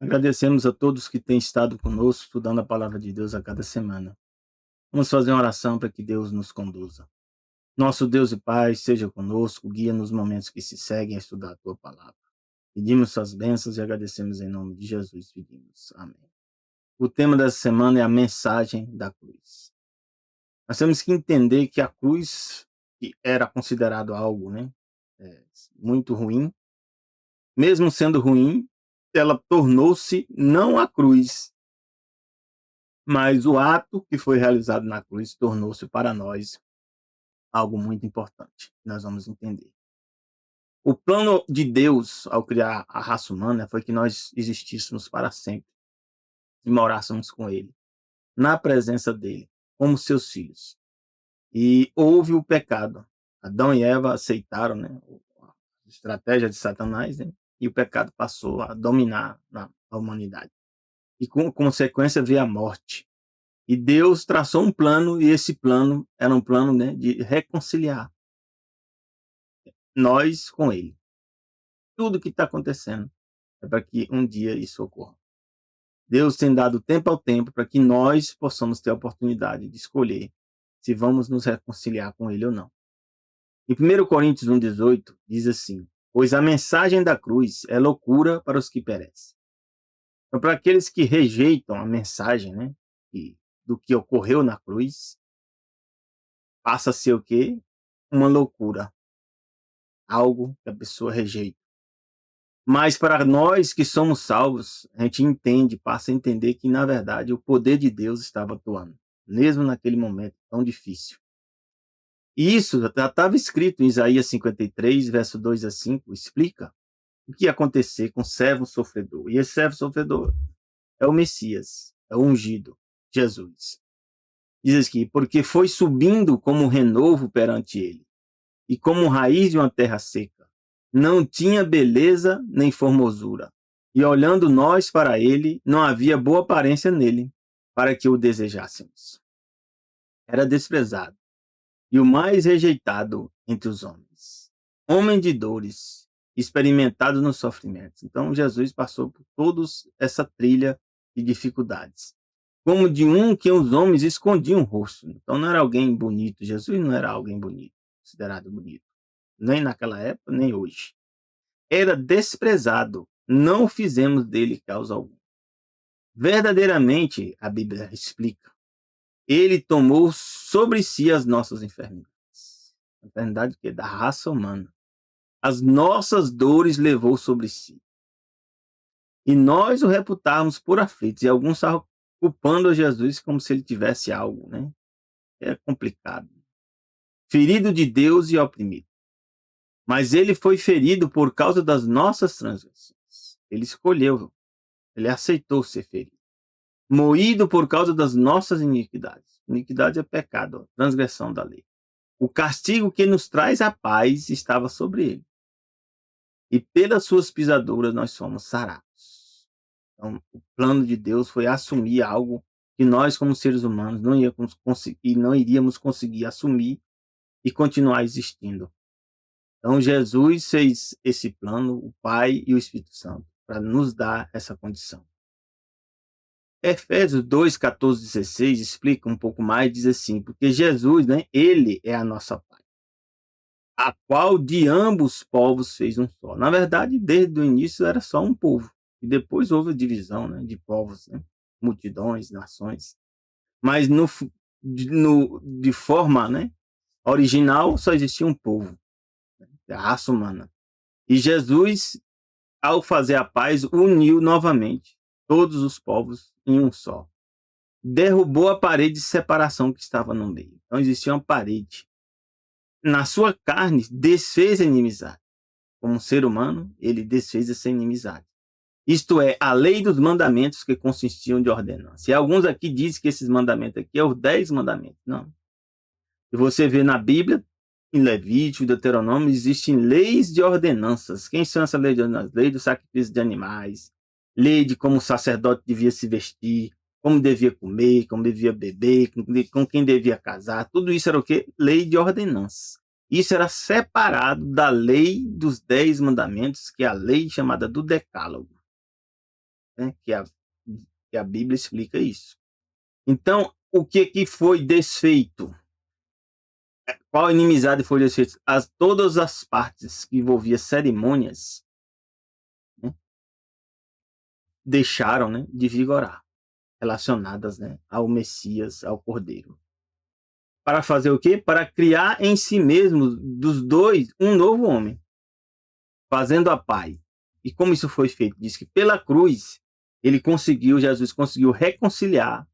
Agradecemos a todos que têm estado conosco, estudando a palavra de Deus a cada semana. Vamos fazer uma oração para que Deus nos conduza. Nosso Deus e Pai, seja conosco, guia nos momentos que se seguem a estudar a tua palavra. Pedimos suas bênçãos e agradecemos em nome de Jesus. Pedimos. Amém. O tema dessa semana é a mensagem da cruz. Nós temos que entender que a cruz, que era considerado algo, muito ruim, mesmo sendo ruim, ela tornou-se não a cruz, mas o ato que foi realizado na cruz tornou-se para nós algo muito importante. Nós vamos entender. O plano de Deus ao criar a raça humana foi que nós existíssemos para sempre e morássemos com Ele, na presença dEle, como seus filhos. E houve o pecado. Adão e Eva aceitaram, a estratégia de Satanás, e o pecado passou a dominar na humanidade. E com consequência veio a morte. E Deus traçou um plano, e esse plano era um plano, de reconciliar nós com Ele. Tudo que está acontecendo é para que um dia isso ocorra. Deus tem dado tempo ao tempo para que nós possamos ter a oportunidade de escolher se vamos nos reconciliar com Ele ou não. Em 1 Coríntios 1,18 diz assim: pois a mensagem da cruz é loucura para os que perecem. Então, para aqueles que rejeitam a mensagem, do que ocorreu na cruz, passa a ser o quê? Uma loucura. Algo que a pessoa rejeita. Mas para nós que somos salvos, a gente passa a entender que, na verdade, o poder de Deus estava atuando, mesmo naquele momento tão difícil. E isso já estava escrito em Isaías 53, verso 2 a 5, explica o que ia acontecer com o servo sofredor. E esse servo sofredor é o Messias, é o ungido, Jesus. Diz aqui, porque foi subindo como um renovo perante ele, e como raiz de uma terra seca. Não tinha beleza nem formosura, e olhando nós para ele, não havia boa aparência nele, para que o desejássemos. Era desprezado, e o mais rejeitado entre os homens. Homem de dores, experimentado nos sofrimentos. Então, Jesus passou por toda essa trilha de dificuldades. Como de um que os homens escondiam o rosto. Então, não era alguém bonito. Jesus não era alguém bonito, considerado bonito. Nem naquela época, nem hoje. Era desprezado. Não fizemos dele causa alguma. Verdadeiramente, a Bíblia explica, ele tomou sobre si as nossas enfermidades. A enfermidade que é da raça humana. As nossas dores levou sobre si. E nós o reputávamos por aflitos. E alguns estavam culpando a Jesus como se ele tivesse algo, É complicado. Ferido de Deus e oprimido. Mas ele foi ferido por causa das nossas transgressões. Ele escolheu, ele aceitou ser ferido. Moído por causa das nossas iniquidades. Iniquidade é pecado, transgressão da lei. O castigo que nos traz a paz estava sobre ele. E pelas suas pisaduras nós somos sarados. Então, o plano de Deus foi assumir algo que nós, como seres humanos, não iríamos conseguir assumir e continuar existindo. Então, Jesus fez esse plano, o Pai e o Espírito Santo, para nos dar essa condição. Efésios 2, 14, 16 explica um pouco mais, diz assim, porque Jesus, ele é a nossa paz, a qual de ambos povos fez um só. Na verdade, desde o início era só um povo, e depois houve divisão, de povos, multidões, nações. Mas de forma, original, só existia um povo, a raça humana. E Jesus, ao fazer a paz, uniu novamente todos os povos em um só. Derrubou a parede de separação que estava no meio. Então existia uma parede. Na sua carne, desfez a inimizade. Como um ser humano, ele desfez essa inimizade. Isto é, a lei dos mandamentos que consistiam de ordenança. E alguns aqui dizem que esses mandamentos aqui são os 10 mandamentos. Não. E você vê na Bíblia, em Levítico, Deuteronômio, existem leis de ordenanças. Quem são essas leis de ordenanças? Lei do sacrifício de animais, lei de como o sacerdote devia se vestir, como devia comer, como devia beber, com quem devia casar. Tudo isso era o quê? Lei de ordenanças. Isso era separado da lei dos 10 mandamentos, que é a lei chamada do Decálogo. né? Que a Bíblia explica isso. Então, o que foi desfeito? Qual inimizade foi desfeita? Todas as partes que envolviam cerimônias, né, deixaram, né, de vigorar, relacionadas, né, ao Messias, ao Cordeiro. Para fazer o quê? Para criar em si mesmo, dos dois, um novo homem, fazendo a paz. E como isso foi feito? Diz que pela cruz, Jesus conseguiu reconciliar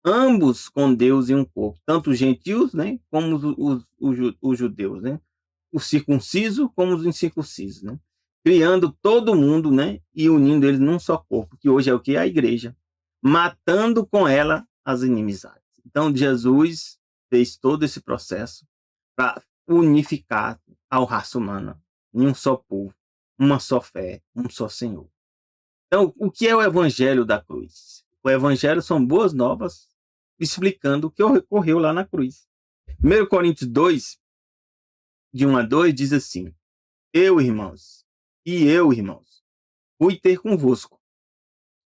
ambos com Deus em um corpo, tanto os gentios, né, como os judeus, né, o circunciso como os incircuncisos, né, criando todo mundo, né, e unindo eles num só corpo, que hoje é o que? A igreja, matando com ela as inimizades. Então, Jesus fez todo esse processo para unificar a raça humana em um só povo, uma só fé, um só Senhor. Então, o que é o evangelho da cruz? O evangelho são boas novas explicando o que ocorreu lá na cruz. 1 Coríntios 2, de 1 a 2, diz assim: eu, irmãos, fui ter convosco,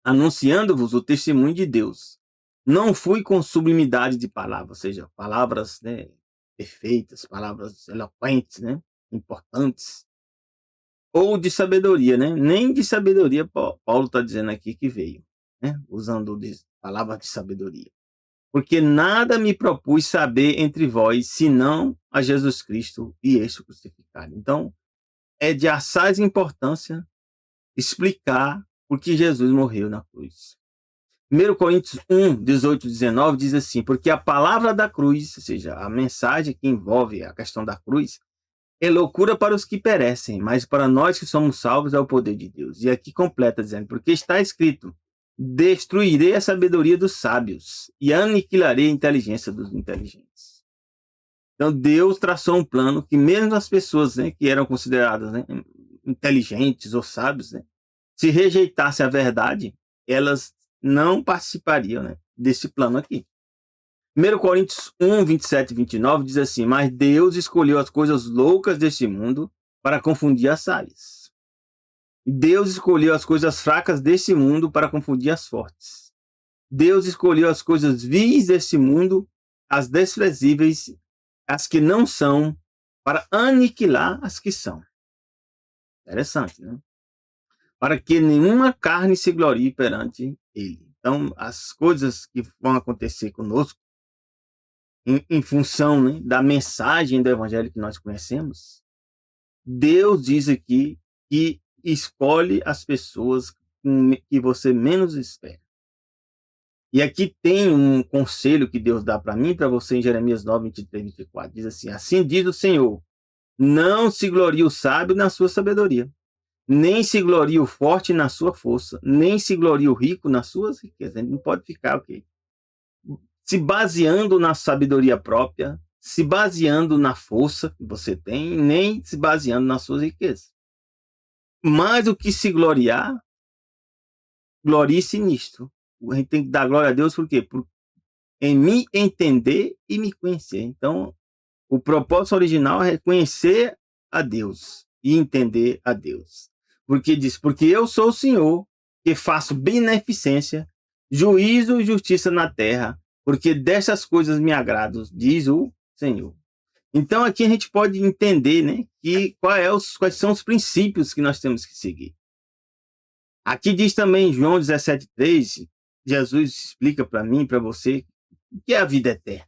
anunciando-vos o testemunho de Deus. Não fui com sublimidade de palavras, ou seja, palavras, né, perfeitas, palavras eloquentes, né, importantes, ou de sabedoria, né? Nem de sabedoria Paulo está dizendo aqui que veio, né? Usando palavras de sabedoria. Porque nada me propus saber entre vós, senão a Jesus Cristo e este crucificado. Então, é de assaz importância explicar por que Jesus morreu na cruz. 1 Coríntios 1, 18 e 19 diz assim: porque a palavra da cruz, ou seja, a mensagem que envolve a questão da cruz, é loucura para os que perecem, mas para nós que somos salvos é o poder de Deus. E aqui completa dizendo: porque está escrito: destruirei a sabedoria dos sábios e aniquilarei a inteligência dos inteligentes. Então Deus traçou um plano que mesmo as pessoas, né, que eram consideradas, né, inteligentes ou sábios, né, se rejeitassem a verdade, elas não participariam, né, desse plano aqui. 1 Coríntios 1, 27 e 29 diz assim: mas Deus escolheu as coisas loucas deste mundo para confundir as sábias. Deus escolheu as coisas fracas deste mundo para confundir as fortes. Deus escolheu as coisas vis deste mundo, as desprezíveis, as que não são, para aniquilar as que são. Interessante, né? Para que nenhuma carne se glorie perante ele. Então, as coisas que vão acontecer conosco, em função, né, da mensagem do evangelho que nós conhecemos, Deus diz aqui que escolhe as pessoas que você menos espera. E aqui tem um conselho que Deus dá para mim e para você em Jeremias 9, 23 e 24. Diz assim: assim diz o Senhor, não se glorie o sábio na sua sabedoria, nem se glorie o forte na sua força, nem se glorie o rico nas suas riquezas. Ele não pode ficar se baseando na sabedoria própria, se baseando na força que você tem, nem se baseando nas suas riquezas. Mas o que se gloriar, glorie-se nisto. A gente tem que dar glória a Deus por quê? Em me entender e me conhecer. Então, o propósito original é reconhecer a Deus e entender a Deus. Porque diz: porque eu sou o Senhor, que faço beneficência, juízo e justiça na terra, porque dessas coisas me agrado, diz o Senhor. Então aqui a gente pode entender, né, que quais são os princípios que nós temos que seguir. Aqui diz também João 17:3, Jesus explica para mim, para você, o que é a vida eterna.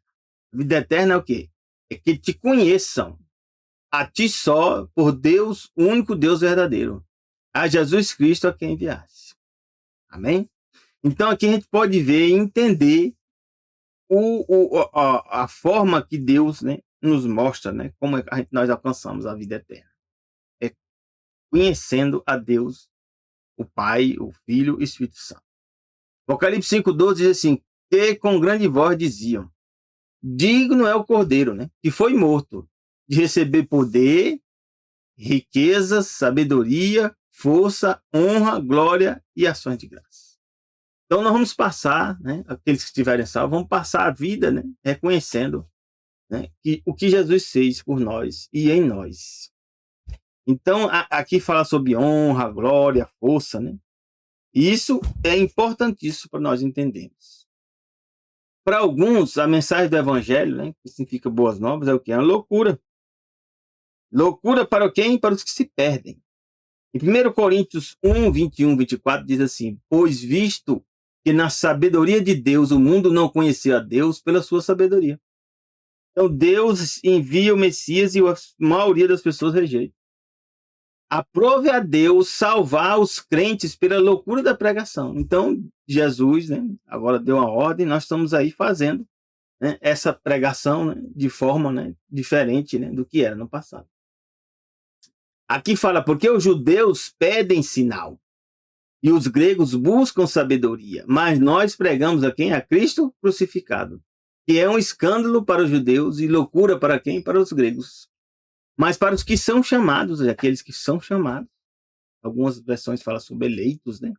A vida eterna é o quê? É que te conheçam a ti só, por Deus, o único Deus verdadeiro, a Jesus Cristo a quem enviaste. Amém? Então aqui a gente pode ver e entender a forma que Deus, né, nos mostra, né, como nós alcançamos a vida eterna. É conhecendo a Deus, o Pai, o Filho e o Espírito Santo. Apocalipse 5:12 diz assim: que com grande voz diziam: digno é o Cordeiro, né, que foi morto, de receber poder, riquezas, sabedoria, força, honra, glória e ações de graça. Então nós vamos passar, né, aqueles que estiverem salvos, vamos passar a vida, né, reconhecendo, né, o que Jesus fez por nós e em nós. Então aqui fala sobre honra, glória, força, né? Isso é importantíssimo para nós entendermos. Para alguns, a mensagem do evangelho, né, que significa boas novas, é o que? É uma loucura. Loucura para quem? Para os que se perdem. Em 1 Coríntios 1, 21, 24, diz assim: pois visto que na sabedoria de Deus o mundo não conhecia a Deus pela sua sabedoria. Então Deus envia o Messias e a maioria das pessoas rejeita. Aprove a Deus salvar os crentes pela loucura da pregação. Então Jesus, né, agora deu uma ordem, nós estamos aí fazendo, né, essa pregação, né, de forma, né, diferente, né, do que era no passado. Aqui fala, porque os judeus pedem sinal e os gregos buscam sabedoria, mas nós pregamos a quem? A Cristo crucificado, que é um escândalo para os judeus e loucura para quem? Para os gregos. Mas para os que são chamados, aqueles que são chamados, algumas versões falam sobre eleitos, né?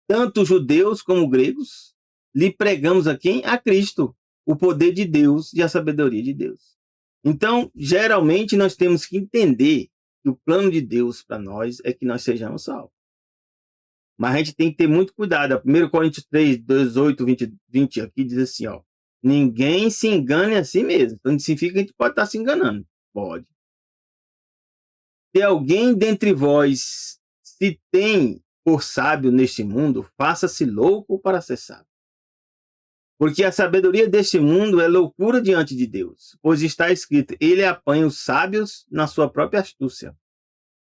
Tanto judeus como gregos, lhe pregamos a quem? A Cristo, o poder de Deus e a sabedoria de Deus. Então, geralmente, nós temos que entender que o plano de Deus para nós é que nós sejamos salvos. Mas a gente tem que ter muito cuidado. 1 Coríntios 3, 18, 20 aqui diz assim, ó: ninguém se engane a si mesmo. Então, significa que a gente pode estar se enganando. Pode. Se alguém dentre vós se tem por sábio neste mundo, faça-se louco para ser sábio. Porque a sabedoria deste mundo é loucura diante de Deus, pois está escrito, ele apanha os sábios na sua própria astúcia.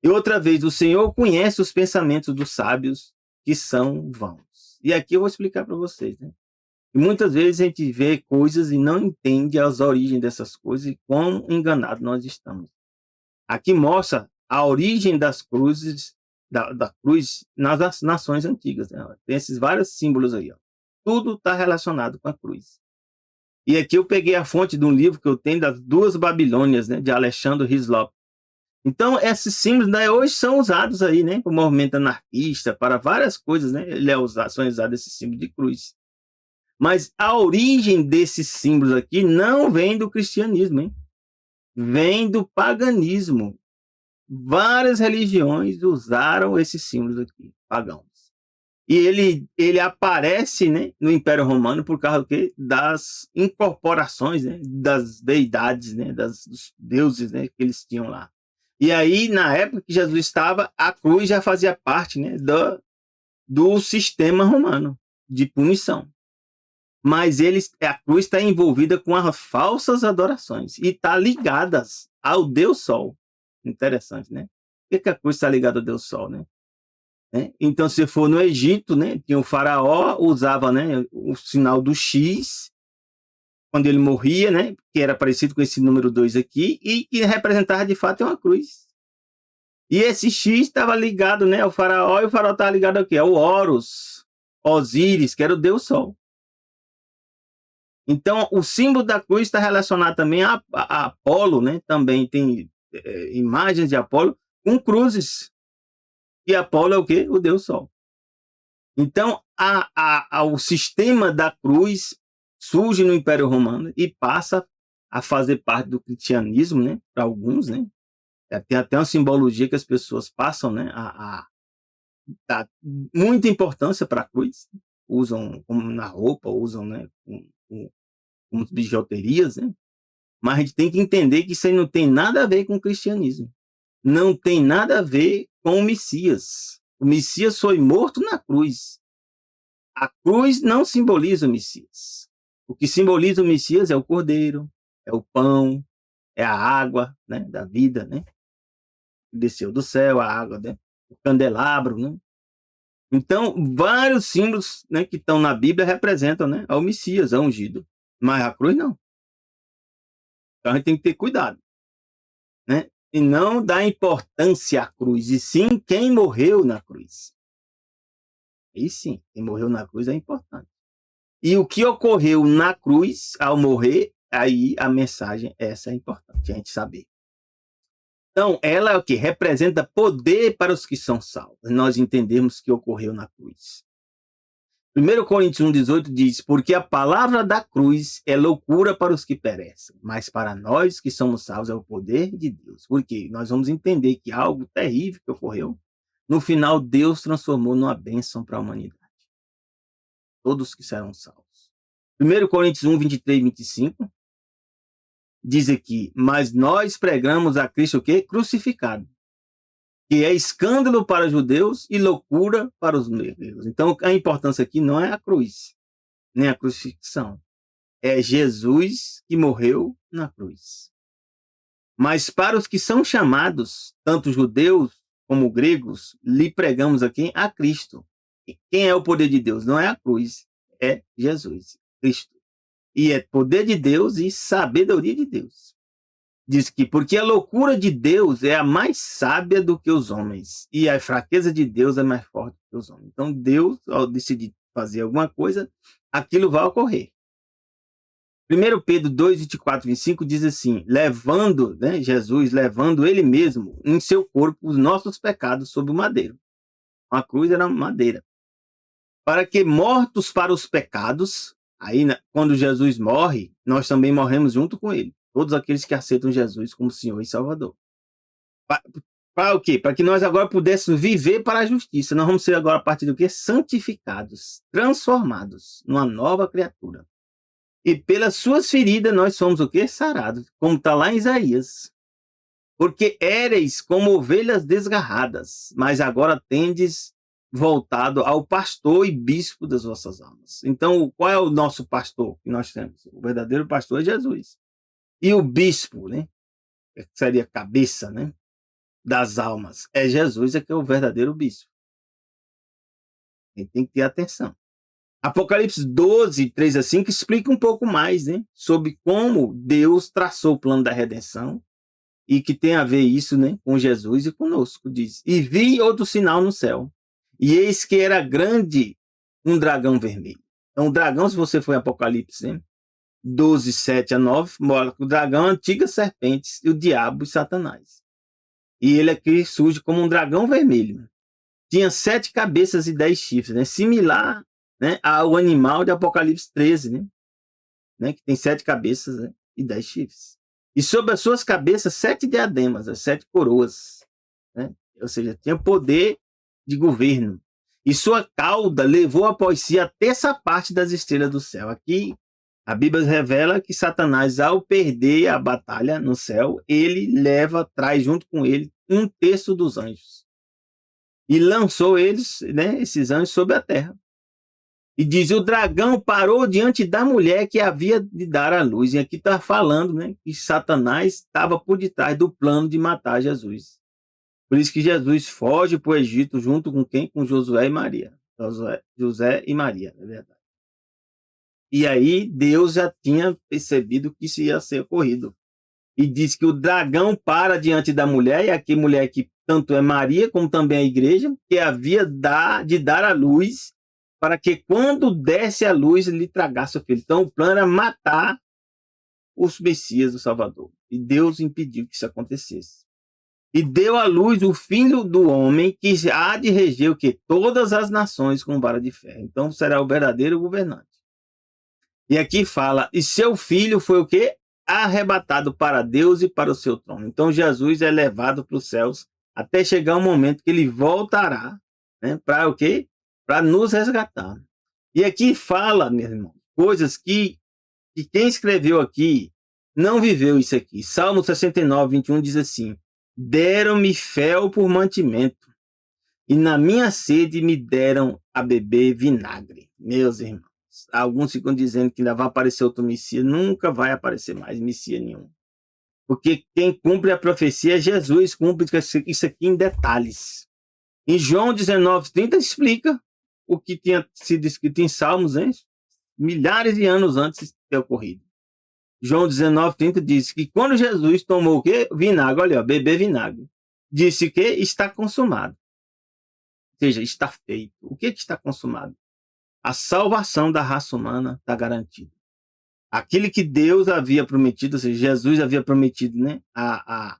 E outra vez, o Senhor conhece os pensamentos dos sábios, que são vãos. E aqui eu vou explicar para vocês, né? E muitas vezes a gente vê coisas e não entende as origens dessas coisas e quão enganados nós estamos. Aqui mostra a origem das cruzes, da cruz nas nações antigas, né? Tem esses vários símbolos aí, ó. Tudo está relacionado com a cruz. E aqui eu peguei a fonte de um livro que eu tenho das duas Babilônias, né, de Alexandre Hislop. Então, esses símbolos, né, hoje são usados aí, né, para o movimento anarquista, para várias coisas, né, são usados esses símbolos de cruz. Mas a origem desses símbolos aqui não vem do cristianismo, hein? Vem do paganismo. Várias religiões usaram esses símbolos aqui, pagãos. E ele aparece, né, no Império Romano por causa do quê? Das incorporações, né, das deidades, né, dos deuses, né, que eles tinham lá. E aí, na época que Jesus estava, a cruz já fazia parte, né, do sistema romano de punição. Mas a cruz está envolvida com as falsas adorações e está ligada ao Deus Sol. Interessante, né? Por que a cruz está ligada ao Deus Sol, né? Então, se for no Egito, né, tinha o faraó, usava, né, o sinal do X, quando ele morria, né, que era parecido com esse número 2 aqui, e que representava de fato uma cruz. E esse X estava ligado, né, ao faraó, e o faraó estava ligado ao quê? Ao Horus, Osíris, que era o Deus Sol. Então, o símbolo da cruz está relacionado também a Apolo, né, também tem imagens de Apolo com cruzes. E Apolo é o quê? O Deus Sol. Então, o sistema da cruz surge no Império Romano e passa a fazer parte do cristianismo, né? Para alguns, né? Tem até uma simbologia que as pessoas passam, né? A dar muita importância para a cruz. Usam como na roupa, usam, né? Como bijuterias, né? Mas a gente tem que entender que isso aí não tem nada a ver com o cristianismo. Não tem nada a ver com o Messias. O Messias foi morto na cruz. A cruz não simboliza o Messias. O que simboliza o Messias é o cordeiro, é o pão, é a água, né, da vida, né? Desceu do céu, a água, né? O candelabro, né? Então, vários símbolos, né, que estão na Bíblia representam, né, ao Messias, ao ungido. Mas a cruz não. Então a gente tem que ter cuidado, né? E não dar importância à cruz, e sim quem morreu na cruz. E sim, quem morreu na cruz é importante. E o que ocorreu na cruz, ao morrer, aí a mensagem, essa é importante a gente saber. Então, ela é o que? Representa poder para os que são salvos. Nós entendemos que ocorreu na cruz. 1 Coríntios 1,18 diz, porque a palavra da cruz é loucura para os que perecem, mas para nós que somos salvos é o poder de Deus. Porque nós vamos entender que algo terrível que ocorreu no final Deus transformou numa bênção para a humanidade. Todos que serão salvos. 1 Coríntios 1, 23 e 25 diz aqui: mas nós pregamos a Cristo o quê? Crucificado, que é escândalo para os judeus e loucura para os gregos. Então, a importância aqui não é a cruz, nem a crucifixão. É Jesus que morreu na cruz. Mas para os que são chamados, tanto judeus como gregos, lhe pregamos aqui a Cristo. E quem é o poder de Deus? Não é a cruz, é Jesus, Cristo. E é poder de Deus e sabedoria de Deus. Diz que porque a loucura de Deus é a mais sábia do que os homens, e a fraqueza de Deus é mais forte do que os homens. Então Deus, ao decidir fazer alguma coisa, aquilo vai ocorrer. 1 Pedro 2, 24 e 25 diz assim: levando, né, Jesus, levando ele mesmo em seu corpo os nossos pecados sobre o madeiro. A cruz era madeira. Para que, mortos para os pecados, aí quando Jesus morre, nós também morremos junto com ele. Todos aqueles que aceitam Jesus como Senhor e Salvador. Para o quê? Para que nós agora pudéssemos viver para a justiça. Nós vamos ser agora, a partir do quê? Santificados, transformados numa nova criatura. E pelas suas feridas nós somos o quê? Sarados, como está lá em Isaías. Porque éreis como ovelhas desgarradas, mas agora tendes voltado ao pastor e bispo das vossas almas. Então, qual é o nosso pastor que nós temos? O verdadeiro pastor é Jesus. E o bispo, né? Que seria a cabeça, né, das almas, é Jesus, que é o verdadeiro bispo. A gente tem que ter atenção. Apocalipse 12, 3 a 5 explica um pouco mais, né, sobre como Deus traçou o plano da redenção e que tem a ver isso, né, com Jesus e conosco. Diz: e vi outro sinal no céu, e eis que era grande um dragão vermelho. Então, o dragão, se você for em Apocalipse, né, 12, 7 a 9, mostra que o dragão é a antiga serpente, e o diabo e Satanás. E ele aqui surge como um dragão vermelho. Tinha 7 cabeças e 10 chifres, né, similar, né, ao animal de Apocalipse 13, né, que tem 7 cabeças, né, e 10 chifres. E sobre as suas cabeças 7 diademas, as 7 coroas, né? Ou seja, tinha poder de governo. E sua cauda levou após si a terça parte das estrelas do céu. Aqui a Bíblia revela que Satanás, ao perder a batalha no céu, ele traz junto com ele um terço dos anjos. E lançou eles, né, esses anjos, sobre a terra. E diz: o dragão parou diante da mulher que havia de dar à luz. E aqui está falando, né, que Satanás estava por detrás do plano de matar Jesus. Por isso que Jesus foge para o Egito junto com quem? Com Josué e Maria. José e Maria, é verdade. E aí Deus já tinha percebido que isso ia ser ocorrido. E diz que o dragão para diante da mulher, e aqui mulher que tanto é Maria como também a igreja, que havia de dar à luz, para que quando desse a luz lhe tragasse o filho. Então o plano era matar os Messias do Salvador. E Deus impediu que isso acontecesse. E deu à luz o filho do homem, que há de reger o quê? Todas as nações com vara de ferro. Então será o verdadeiro governante. E aqui fala: e seu filho foi o quê? Arrebatado para Deus e para o seu trono. Então Jesus é levado para os céus até chegar um momento que ele voltará, né, para o quê? Para nos resgatar. E aqui fala, meu irmão, coisas que quem escreveu aqui não viveu isso aqui. Salmo 69, 21 diz assim: deram-me fel por mantimento, e na minha sede me deram a beber vinagre. Meus irmãos, alguns ficam dizendo que ainda vai aparecer outro Messias. Nunca vai aparecer mais Messias nenhum. Porque quem cumpre a profecia é Jesus, cumpre isso aqui em detalhes. Em João 19, 30 explica o que tinha sido escrito em Salmos, hein? Milhares de anos antes de ter ocorrido. João 19, 30 diz que quando Jesus tomou o quê? Vinagre, olha, beber vinagre. Disse que está consumado. Ou seja, está feito. O que está consumado? A salvação da raça humana está garantida. Aquilo que Deus havia prometido, ou seja, Jesus havia prometido, né, a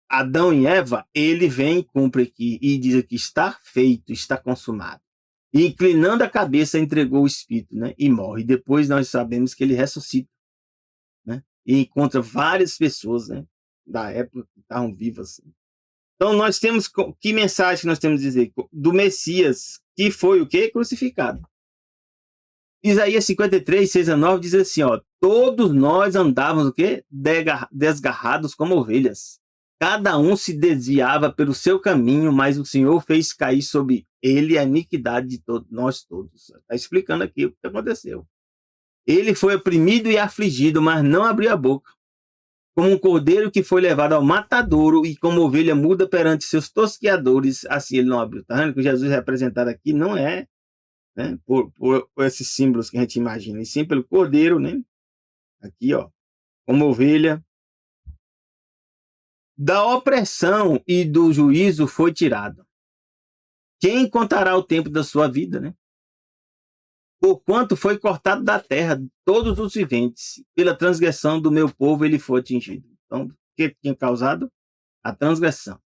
Adão e Eva, ele vem e cumpre aqui e diz aqui: está feito, está consumado. E inclinando a cabeça, entregou o Espírito, né, e morre. Depois nós sabemos que ele ressuscita, né, e encontra várias pessoas, né, da época que estavam vivas. Então, nós temos que mensagem que nós temos a dizer? Do Messias, que foi o quê? Crucificado. Isaías 53, 6 a 9 diz assim, ó, todos nós andávamos o quê? Desgarrados como ovelhas. Cada um se desviava pelo seu caminho, mas o Senhor fez cair sobre ele a iniquidade de nós todos. Está explicando aqui o que aconteceu. Ele foi oprimido e afligido, mas não abriu a boca. Como um cordeiro que foi levado ao matadouro e como ovelha muda perante seus tosqueadores, assim ele não abriu. Tá vendo que Jesus representado aqui não é, né, por esses símbolos que a gente imagina, e sim pelo cordeiro, né? Aqui, ó, como ovelha. Da opressão e do juízo foi tirado. Quem contará o tempo da sua vida, né? Porquanto foi cortado da terra todos os viventes, pela transgressão do meu povo ele foi atingido. Então, o que tinha causado? A transgressão.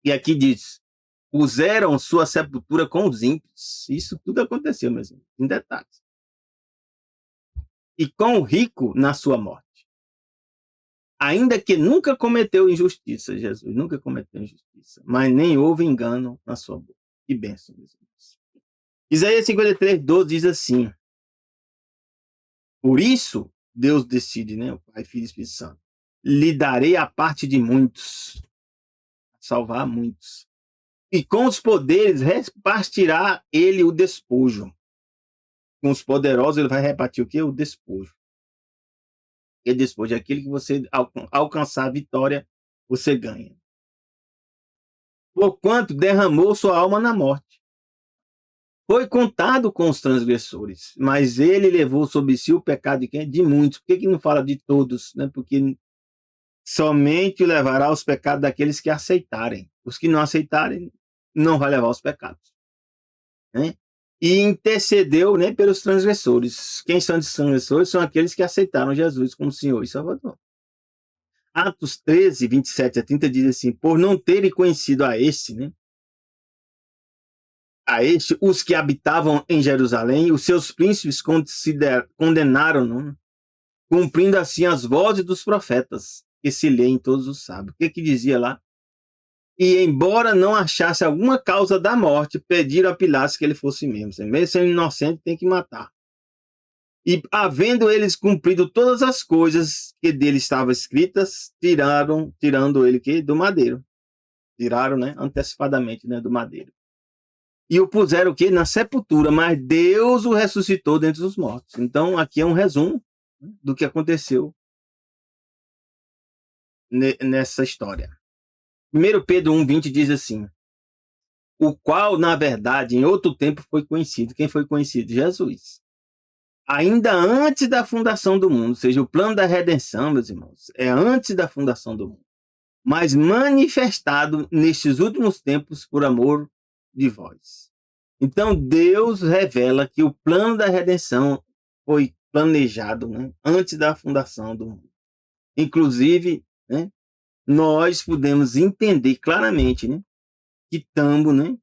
E aqui diz, puseram sua sepultura com os ímpios. Isso tudo aconteceu, meus irmãos, em detalhes. E com o rico na sua morte. Ainda que nunca cometeu injustiça, Jesus nunca cometeu injustiça, mas nem houve engano na sua boca. Que bênção, meus irmãos. Isaías 53, 12 diz assim, por isso, Deus decide, né, o Pai, Filho e Espírito Santo, lhe darei a parte de muitos, salvar muitos, e com os poderes repartirá ele o despojo. Com os poderosos ele vai repartir o quê? O despojo. E despojo é aquele que você alcançar a vitória, você ganha. Porquanto derramou sua alma na morte. Foi contado com os transgressores, mas ele levou sobre si o pecado de quem? De muitos. Por que não fala de todos? Né? Porque somente levará os pecados daqueles que aceitarem. Os que não aceitarem, não vai levar os pecados. Né? E intercedeu, né, pelos transgressores. Quem são os transgressores? São aqueles que aceitaram Jesus como Senhor e Salvador. Atos 13, 27 a 30 diz assim, por não terem conhecido a este, né, os que habitavam em Jerusalém, os seus príncipes condenaram-no, cumprindo assim as vozes dos profetas, que se lê em todos os sábios. O que dizia lá? E embora não achasse alguma causa da morte, pediram a Pilatos que ele fosse mesmo. Mesmo sendo inocente, tem que matar. E havendo eles cumprido todas as coisas que dele estavam escritas, tirando ele do madeiro. Tiraram, né, antecipadamente, né, do madeiro. E o puseram o quê? Na sepultura, mas Deus o ressuscitou dentre os mortos. Então, aqui é um resumo do que aconteceu nessa história. 1 Pedro 1,20 diz assim, o qual, na verdade, em outro tempo foi conhecido. Quem foi conhecido? Jesus. Ainda antes da fundação do mundo, ou seja, o plano da redenção, meus irmãos, é antes da fundação do mundo, mas manifestado nestes últimos tempos por amor de vós. Então, Deus revela que o plano da redenção foi planejado, né, antes da fundação do mundo. Inclusive, né, nós podemos entender claramente, né, que estamos, né,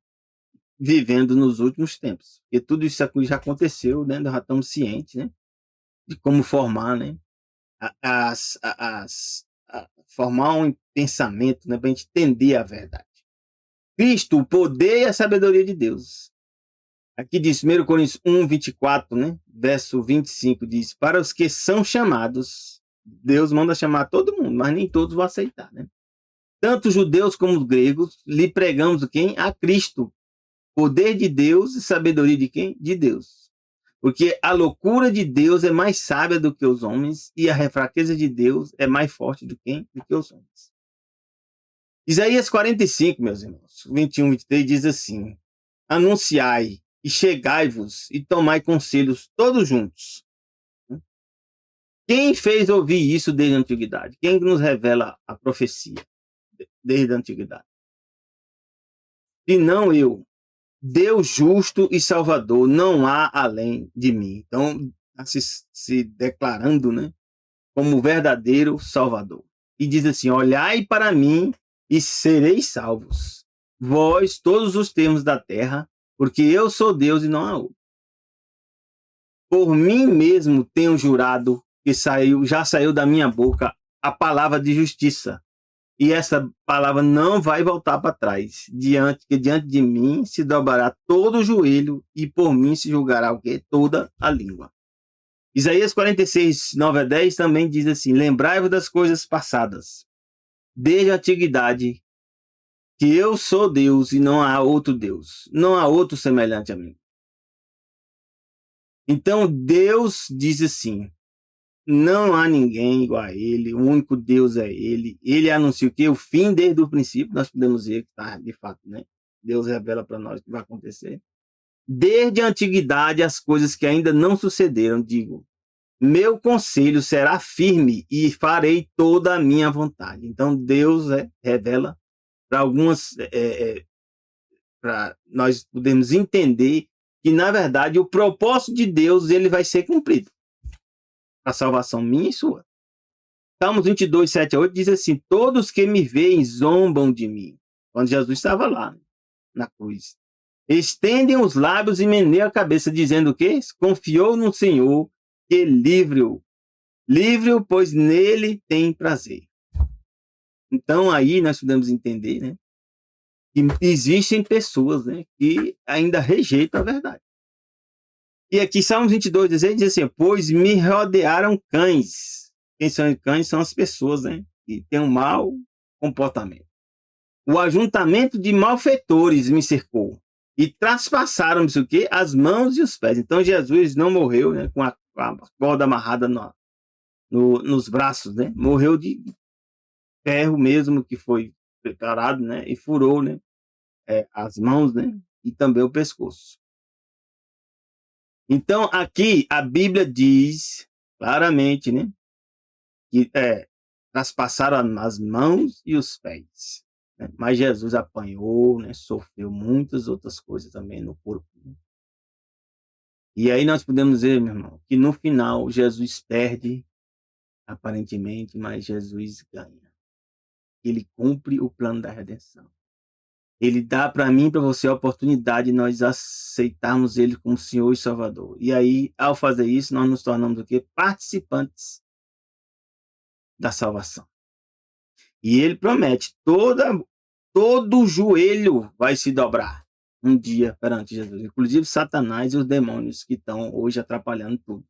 vivendo nos últimos tempos. Porque tudo isso já aconteceu, né, nós já estamos cientes, né, de como formar, né, formar um pensamento, né, para a gente entender a verdade. Cristo, o poder e a sabedoria de Deus. Aqui diz 1 Coríntios 1, 24, né, verso 25, diz, para os que são chamados, Deus manda chamar todo mundo, mas nem todos vão aceitar, né? Tanto judeus como os gregos, lhe pregamos quem? A Cristo. Poder de Deus e sabedoria de quem? De Deus. Porque a loucura de Deus é mais sábia do que os homens e a fraqueza de Deus é mais forte do que os homens. Isaías 45, meus irmãos, 21, 23 diz assim, anunciai e chegai-vos e tomai conselhos todos juntos. Quem fez ouvir isso desde a antiguidade? Quem nos revela a profecia desde a antiguidade? E não eu. Deus justo e salvador, não há além de mim. Então, se declarando, né, como verdadeiro salvador. E diz assim, olhai para mim e sereis salvos. Vós, todos os termos da terra, porque eu sou Deus e não há outro. Por mim mesmo tenho jurado que já saiu da minha boca a palavra de justiça. E essa palavra não vai voltar para trás. Que diante de mim se dobrará todo o joelho e por mim se julgará o quê? Toda a língua. Isaías 46, 9 a 10 também diz assim: lembrai-vos das coisas passadas, desde a antiguidade, que eu sou Deus e não há outro Deus, não há outro semelhante a mim. Então Deus diz assim: não há ninguém igual a ele, o único Deus é ele. Ele anuncia o que? O fim desde o princípio, nós podemos ver que está de fato, né? Deus revela para nós o que vai acontecer. Desde a antiguidade, as coisas que ainda não sucederam, digo, meu conselho será firme e farei toda a minha vontade. Então Deus revela para algumas, para nós podermos entender que, na verdade, o propósito de Deus ele vai ser cumprido. A salvação minha e sua. Salmos 22, 7 a 8 diz assim: todos que me veem zombam de mim. Quando Jesus estava lá, na cruz. Estendem os lábios e meneiam a cabeça, dizendo o quê? Confiou no Senhor, que livre-o. Livre-o, pois nele tem prazer. Então aí nós podemos entender, né, que existem pessoas, né, que ainda rejeitam a verdade. E aqui Salmos 22, 16 diz assim: pois me rodearam cães. Quem são cães? São as pessoas, né, que têm um mau comportamento. O ajuntamento de malfeitores me cercou e traspassaram-me o quê? As mãos e os pés. Então Jesus não morreu, né, com a corda amarrada nos braços, né? Morreu de ferro mesmo que foi preparado, né? E furou, né? As mãos, né? E também o pescoço. Então aqui a Bíblia diz claramente, né? Que traspassaram as mãos e os pés. Né? Mas Jesus apanhou, né? Sofreu muitas outras coisas também no corpo. Né? E aí nós podemos ver, meu irmão, que no final Jesus perde, aparentemente, mas Jesus ganha. Ele cumpre o plano da redenção. Ele dá para mim e para você a oportunidade de nós aceitarmos Ele como Senhor e Salvador. E aí, ao fazer isso, nós nos tornamos o quê? Participantes da salvação. E Ele promete, todo joelho vai se dobrar um dia perante Jesus. Inclusive Satanás e os demônios que estão hoje atrapalhando tudo.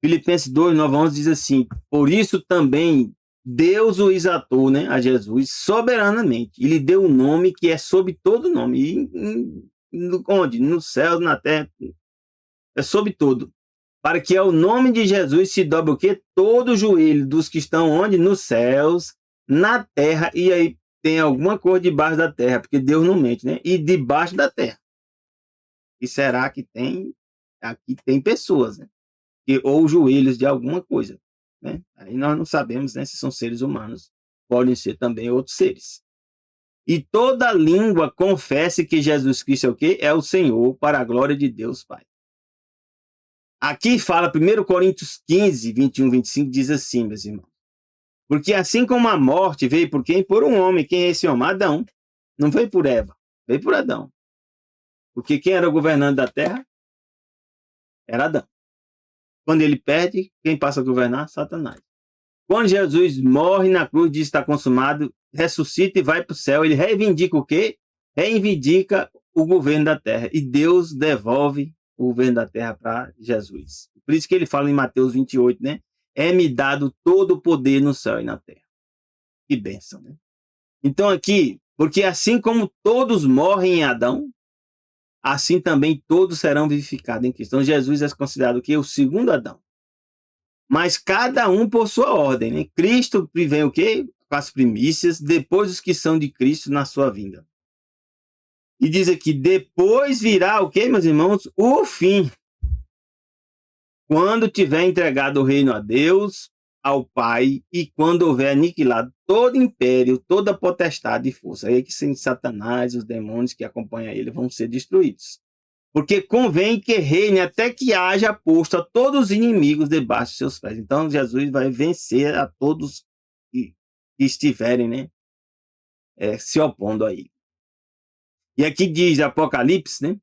Filipenses 2, 9 a 11 diz assim: por isso também Deus o exaltou, né, a Jesus soberanamente. E lhe deu um nome que é sobre todo nome. E onde? No céu, na terra, é sobre todo. Para que ao nome de Jesus se dobre o quê? Todo o joelho dos que estão onde? Nos céus, na terra, e aí tem alguma coisa debaixo da terra, porque Deus não mente, né? E debaixo da terra. E será que tem? Aqui tem pessoas, né? Ou joelhos de alguma coisa, né? Aí nós não sabemos, né, se são seres humanos, podem ser também outros seres. E toda língua confesse que Jesus Cristo é o quê? É o Senhor, para a glória de Deus Pai. Aqui fala 1 Coríntios 15, 21, 25, diz assim, meus irmãos: porque assim como a morte veio por quem? Por um homem. Quem é esse homem? Adão. Não veio por Eva, veio por Adão. Porque quem era o governante da terra? Era Adão. Quando ele perde, quem passa a governar? Satanás. Quando Jesus morre na cruz, diz está consumado, ressuscita e vai para o céu, ele reivindica o quê? Reivindica o governo da terra. E Deus devolve o governo da terra para Jesus. Por isso que ele fala em Mateus 28, né? É-me dado todo o poder no céu e na terra. Que bênção, né? Então aqui, porque assim como todos morrem em Adão, assim também todos serão vivificados em Cristo. Então Jesus é considerado o quê? O segundo Adão. Mas cada um por sua ordem, né? Cristo vem o quê? Com as primícias, depois os que são de Cristo na sua vinda. E diz aqui, depois virá o quê, meus irmãos? O fim. Quando tiver entregado o reino a Deus, ao Pai, e quando houver aniquilado todo império, toda potestade e força. Aí que sem Satanás, os demônios que acompanham ele vão ser destruídos. Porque convém que reine até que haja posto a todos os inimigos debaixo de seus pés. Então Jesus vai vencer a todos que estiverem, né, se opondo a ele. E aqui diz Apocalipse, né?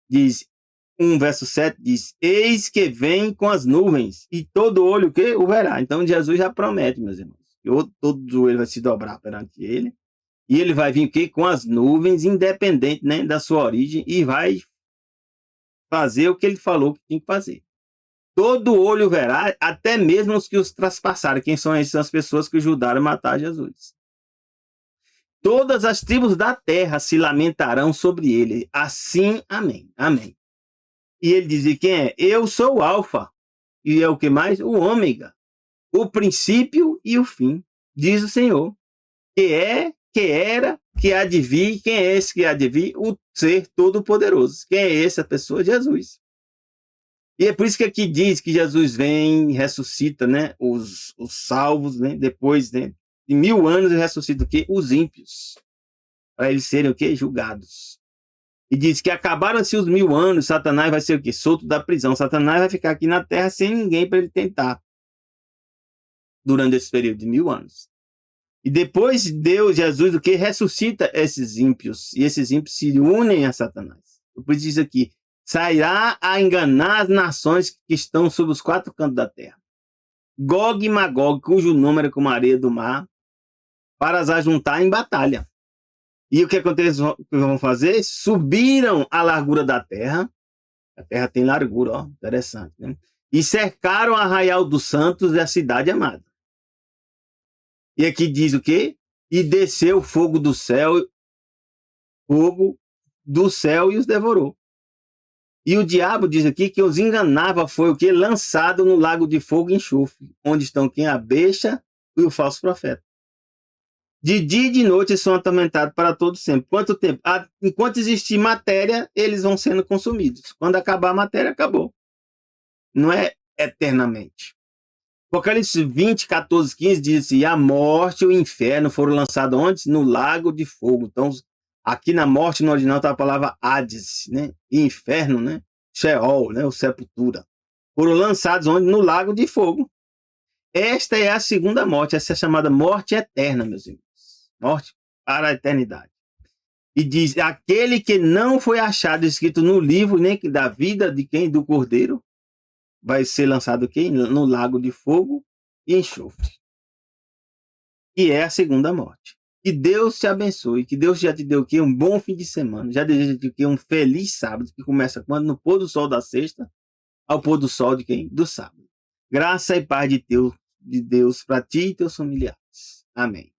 Diz, 1, verso 7 diz: eis que vem com as nuvens, e todo olho que o verá. Então Jesus já promete, meus irmãos, que todo joelho vai se dobrar perante ele, e ele vai vir o quê? Com as nuvens, independente, né, da sua origem, e vai fazer o que ele falou que tinha que fazer. Todo olho verá, até mesmo os que os traspassaram. Quem são essas? São as pessoas que ajudaram a matar Jesus. Todas as tribos da terra se lamentarão sobre ele. Assim, amém. Amém. E ele diz: quem é? Eu sou o Alfa. E é o que mais? O Ômega. O princípio e o fim. Diz o Senhor. Que é, que era, que há de vir. Quem é esse que há de vir? O ser todo-poderoso. Quem é essa pessoa? Jesus. E é por isso que aqui diz que Jesus vem, ressuscita, né, os salvos, né, depois, né, de 1000 anos, ele ressuscita o quê? Os ímpios, para eles serem o quê? Julgados. E diz que acabaram-se os 1000 anos, Satanás vai ser o quê? Solto da prisão. Satanás vai ficar aqui na terra sem ninguém para ele tentar durante esse período de 1000 anos. E depois Deus, Jesus, o que? Ressuscita esses ímpios. E esses ímpios se unem a Satanás. Por isso diz aqui: sairá a enganar as nações que estão sob os 4 cantos da terra. Gog e Magog, cujo número é como a areia do mar, para as ajuntar em batalha. E o que acontece que vão fazer? Subiram a largura da terra. A terra tem largura, ó, interessante, né? E cercaram o arraial dos santos e a cidade amada. E aqui diz o quê? E desceu fogo do céu e os devorou. E o diabo diz aqui que os enganava, foi o que? Lançado no lago de fogo e enxofre, onde estão quem? A besta e o falso profeta. De dia e de noite são atormentados para todo sempre. Quanto tempo? Enquanto existir matéria, eles vão sendo consumidos. Quando acabar a matéria, acabou. Não é eternamente. Apocalipse 20, 14, 15 diz assim: a morte e o inferno foram lançados onde? No lago de fogo. Então, aqui na morte, no original, está a palavra Hades, né? E inferno, né? Sheol, né? O sepultura. Foram lançados onde? No lago de fogo. Esta é a segunda morte. Essa é a chamada morte eterna, meus irmãos. Morte para a eternidade. E diz: aquele que não foi achado escrito no livro, nem né, da vida de quem? Do Cordeiro, vai ser lançado aqui no lago de fogo e enxofre. E é a segunda morte. Que Deus te abençoe, que Deus já te deu aqui um bom fim de semana. Já deseja te um feliz sábado, que começa quando? No pôr do sol da sexta, ao pôr do sol de quem? Do sábado. Graça e paz de Deus para ti e teus familiares. Amém.